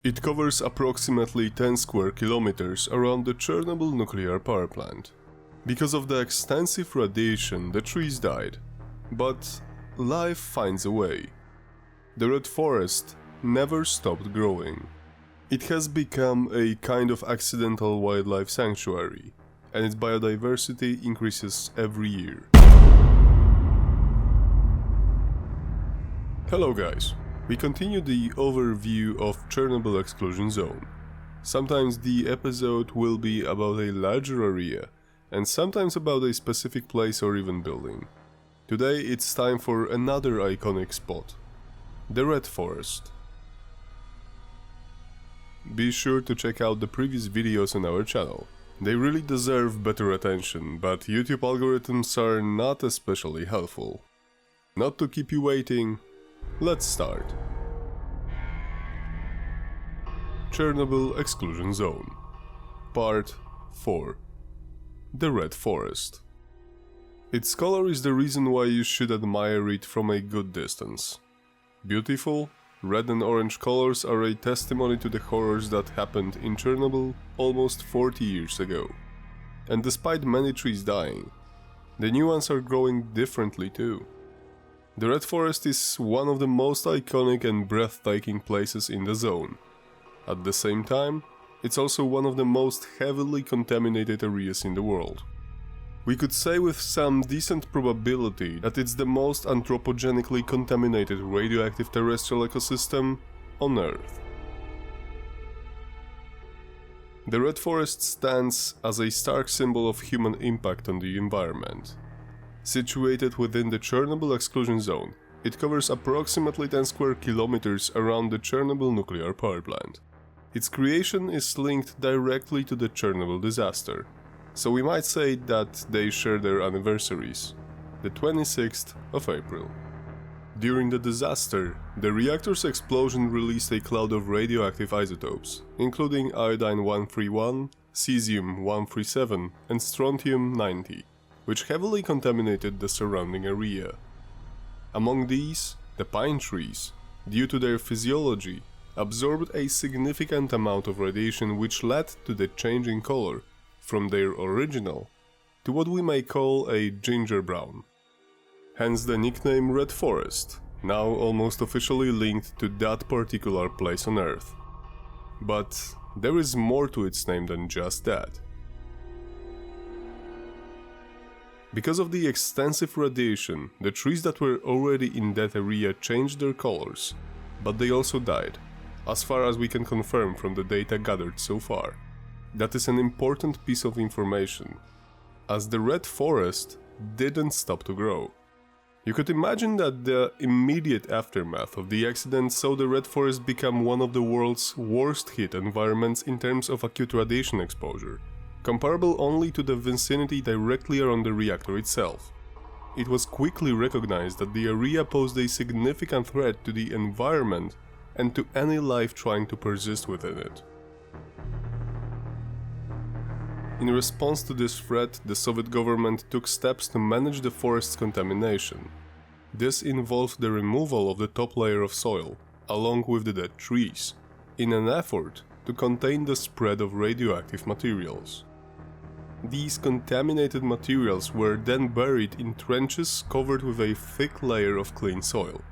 It covers approximately 10 square kilometers around the Chernobyl nuclear power plant. Because of the extensive radiation, the trees died. But life finds a way. The Red Forest never stopped growing. It has become a kind of accidental wildlife sanctuary, and its biodiversity increases every year. Hello guys, we continue the overview of Chernobyl exclusion zone. Sometimes the episode will be about a larger area, and sometimes about a specific place or even building. Today it's time for another iconic spot, the Red Forest. Be sure to check out the previous videos on our channel. They really deserve better attention, but YouTube algorithms are not especially helpful. Not to keep you waiting, let's start. Chernobyl Exclusion Zone, Part 4. The Red Forest. Its color is the reason why you should admire it from a good distance. Beautiful, red and orange colors are a testimony to the horrors that happened in Chernobyl almost 40 years ago. And despite many trees dying, the new ones are growing differently too. The Red Forest is one of the most iconic and breathtaking places in the zone. At the same time, it's also one of the most heavily contaminated areas in the world. We could say with some decent probability that it's the most anthropogenically contaminated radioactive terrestrial ecosystem on Earth. The Red Forest stands as a stark symbol of human impact on the environment. Situated within the Chernobyl exclusion zone, it covers approximately 10 square kilometers around the Chernobyl nuclear power plant. Its creation is linked directly to the Chernobyl disaster, so we might say that they share their anniversaries, the 26th of April. During the disaster, the reactor's explosion released a cloud of radioactive isotopes, including iodine-131, cesium-137 and strontium-90, which heavily contaminated the surrounding area. Among these, the pine trees, due to their physiology, absorbed a significant amount of radiation, which led to the change in color from their original to what we may call a ginger brown. Hence the nickname Red Forest, now almost officially linked to that particular place on Earth. But there is more to its name than just that. Because of the extensive radiation, the trees that were already in that area changed their colors, but they also died, as far as we can confirm from the data gathered so far. That is an important piece of information, as the Red Forest didn't stop to grow. You could imagine that the immediate aftermath of the accident saw the Red Forest become one of the world's worst hit environments in terms of acute radiation exposure, comparable only to the vicinity directly around the reactor itself. It was quickly recognized that the area posed a significant threat to the environment and to any life trying to persist within it. In response to this threat, the Soviet government took steps to manage the forest's contamination. This involved the removal of the top layer of soil, along with the dead trees, in an effort to contain the spread of radioactive materials. These contaminated materials were then buried in trenches covered with a thick layer of clean soil.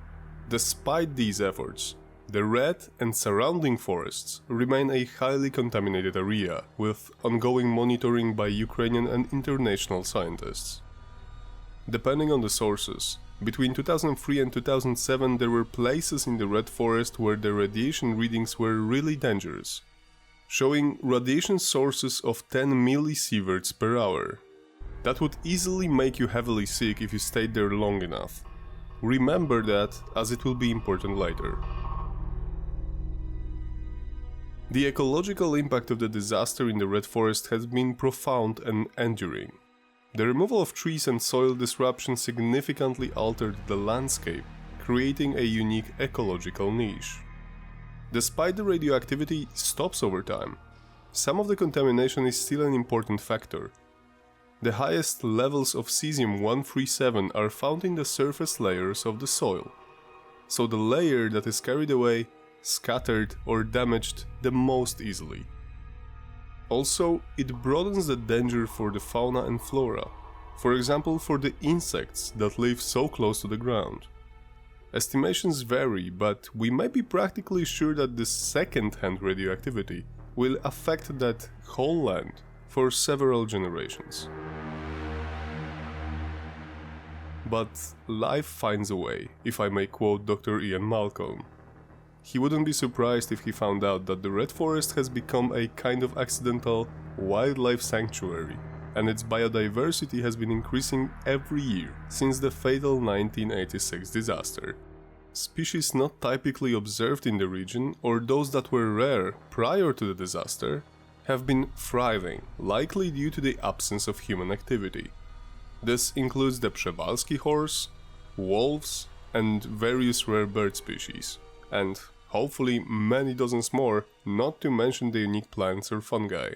Despite these efforts, the Red and surrounding forests remain a highly contaminated area, with ongoing monitoring by Ukrainian and international scientists. Depending on the sources, between 2003 and 2007 there were places in the Red Forest where the radiation readings were really dangerous, showing radiation sources of 10 millisieverts per hour. That would easily make you heavily sick if you stayed there long enough. Remember that, as it will be important later. The ecological impact of the disaster in the Red Forest has been profound and enduring. The removal of trees and soil disruption significantly altered the landscape, creating a unique ecological niche. Despite the radioactivity stops over time, some of the contamination is still an important factor. The highest levels of cesium-137 are found in the surface layers of the soil, so the layer that is carried away scattered or damaged the most easily. Also, it broadens the danger for the fauna and flora, for example for the insects that live so close to the ground. Estimations vary, but we may be practically sure that this second-hand radioactivity will affect that whole land for several generations. But life finds a way, if I may quote Dr. Ian Malcolm. He wouldn't be surprised if he found out that the Red Forest has become a kind of accidental wildlife sanctuary, and its biodiversity has been increasing every year since the fatal 1986 disaster. Species not typically observed in the region, or those that were rare prior to the disaster, have been thriving, likely due to the absence of human activity. This includes the Przewalski horse, wolves, and various rare bird species, and hopefully many dozens more, not to mention the unique plants or fungi.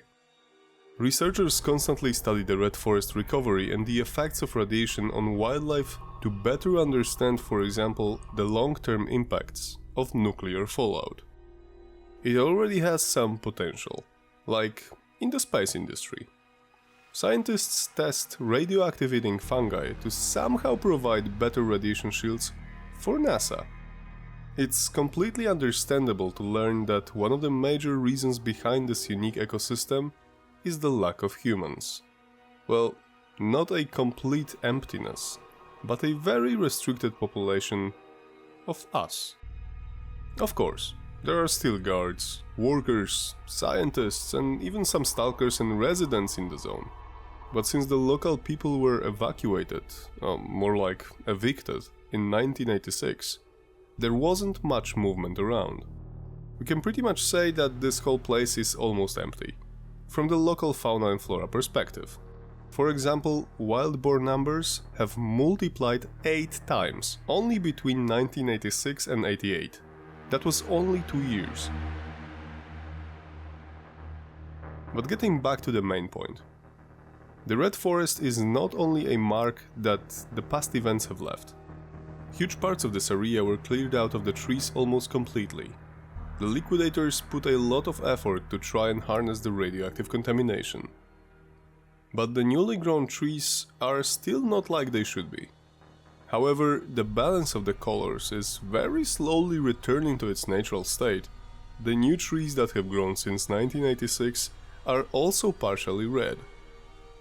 Researchers constantly study the Red Forest recovery and the effects of radiation on wildlife to better understand, for example, the long-term impacts of nuclear fallout. It already has some potential, like in the space industry. Scientists test radioactivating fungi to somehow provide better radiation shields for NASA. It's completely understandable to learn that one of the major reasons behind this unique ecosystem is the lack of humans. Well, not a complete emptiness, but a very restricted population of us. Of course, there are still guards, workers, scientists, and even some stalkers and residents in the zone. But since the local people were evacuated, more like evicted, in 1986, there wasn't much movement around. We can pretty much say that this whole place is almost empty, from the local fauna and flora perspective. For example, wild boar numbers have multiplied 8 times, only between 1986 and 88. That was only 2 years. But getting back to the main point. The Red Forest is not only a mark that the past events have left. Huge parts of this area were cleared out of the trees almost completely. The liquidators put a lot of effort to try and harness the radioactive contamination. But the newly grown trees are still not like they should be. However, the balance of the colors is very slowly returning to its natural state. The new trees that have grown since 1986 are also partially red.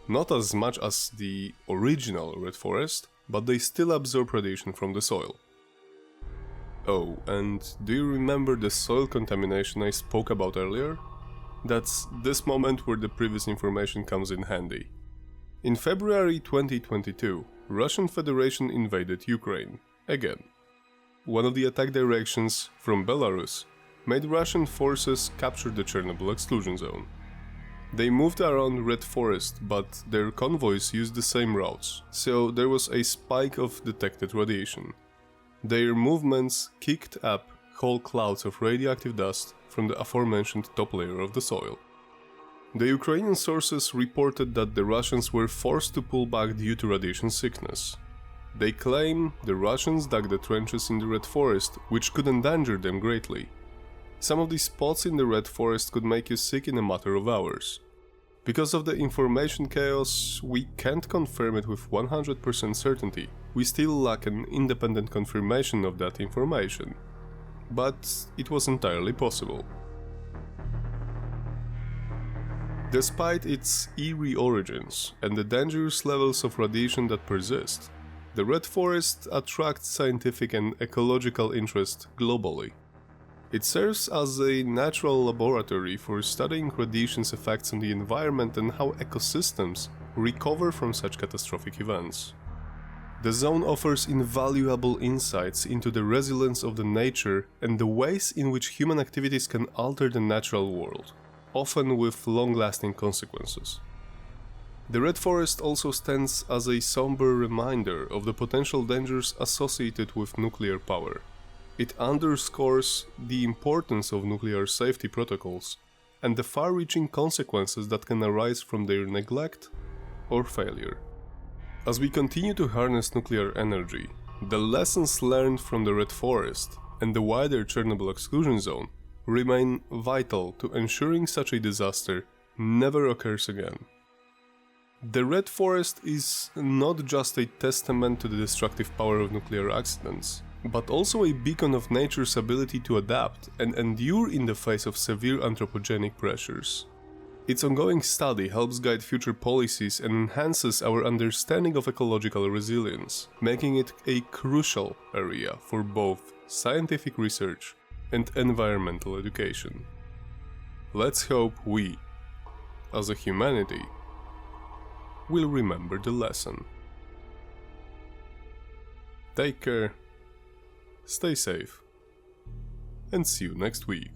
Not as much as the original Red Forest, but they still absorb radiation from the soil. Oh, and do you remember the soil contamination I spoke about earlier? That's this moment where the previous information comes in handy. In February 2022, Russian Federation invaded Ukraine, again. One of the attack directions, from Belarus, made Russian forces capture the Chernobyl exclusion zone. They moved around Red Forest, but their convoys used the same routes, so there was a spike of detected radiation. Their movements kicked up whole clouds of radioactive dust from the aforementioned top layer of the soil. The Ukrainian sources reported that the Russians were forced to pull back due to radiation sickness. They claim the Russians dug the trenches in the Red Forest, which could endanger them greatly. Some of these spots in the Red Forest could make you sick in a matter of hours. Because of the information chaos, we can't confirm it with 100% certainty. We still lack an independent confirmation of that information. But it was entirely possible. Despite its eerie origins and the dangerous levels of radiation that persist, the Red Forest attracts scientific and ecological interest globally. It serves as a natural laboratory for studying radiation's effects on the environment and how ecosystems recover from such catastrophic events. The zone offers invaluable insights into the resilience of the nature and the ways in which human activities can alter the natural world, often with long-lasting consequences. The Red Forest also stands as a somber reminder of the potential dangers associated with nuclear power. It underscores the importance of nuclear safety protocols and the far-reaching consequences that can arise from their neglect or failure. As we continue to harness nuclear energy, the lessons learned from the Red Forest and the wider Chernobyl exclusion zone remain vital to ensuring such a disaster never occurs again. The Red Forest is not just a testament to the destructive power of nuclear accidents, but also a beacon of nature's ability to adapt and endure in the face of severe anthropogenic pressures. Its ongoing study helps guide future policies and enhances our understanding of ecological resilience, making it a crucial area for both scientific research and environmental education. Let's hope we, as a humanity, will remember the lesson. Take care, stay safe, and see you next week.